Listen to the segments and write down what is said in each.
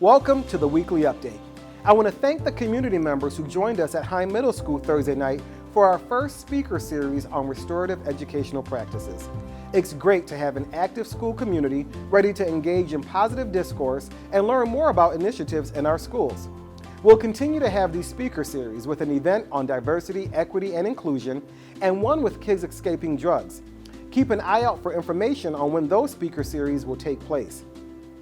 Welcome to the weekly update. I want to thank the community members who joined us at Heim Middle School Thursday night for our first speaker series on restorative educational practices. It's great to have an active school community ready to engage in positive discourse and learn more about initiatives in our schools. We'll continue to have these speaker series with an event on diversity, equity, and inclusion, and one with kids escaping drugs. Keep an eye out for information on when those speaker series will take place.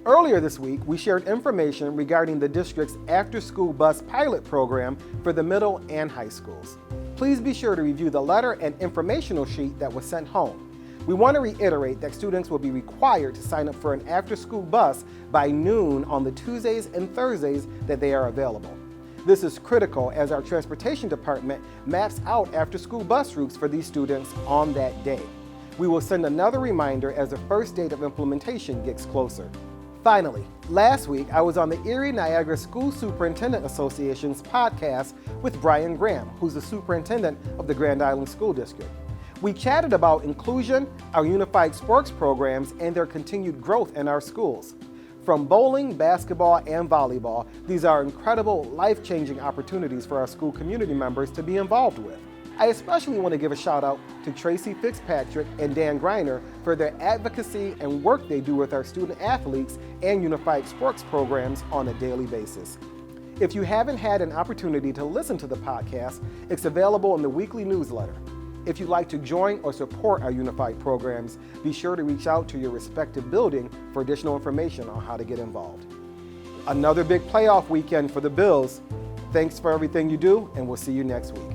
Earlier this week, we shared information regarding the district's after-school bus pilot program for the middle and high schools. Please be sure to review the letter and informational sheet that was sent home. We want to reiterate that students will be required to sign up for an after-school bus by noon on the Tuesdays and Thursdays that they are available. This is critical as our transportation department maps out after-school bus routes for these students on that day. We will send another reminder as the first date of implementation gets closer. Finally, last week I was on the Erie-Niagara School Superintendent Association's podcast with Brian Graham, who's the superintendent of the Grand Island School District. We chatted about inclusion, our unified sports programs, and their continued growth in our schools. From bowling, basketball, and volleyball, these are incredible, life-changing opportunities for our school community members to be involved with. I especially want to give a shout out to Tracy Fitzpatrick and Dan Greiner for their advocacy and work they do with our student athletes and unified sports programs on a daily basis. If you haven't had an opportunity to listen to the podcast, it's available in the weekly newsletter. If you'd like to join or support our unified programs, be sure to reach out to your respective building for additional information on how to get involved. Another big playoff weekend for the Bills. Thanks for everything you do, and we'll see you next week.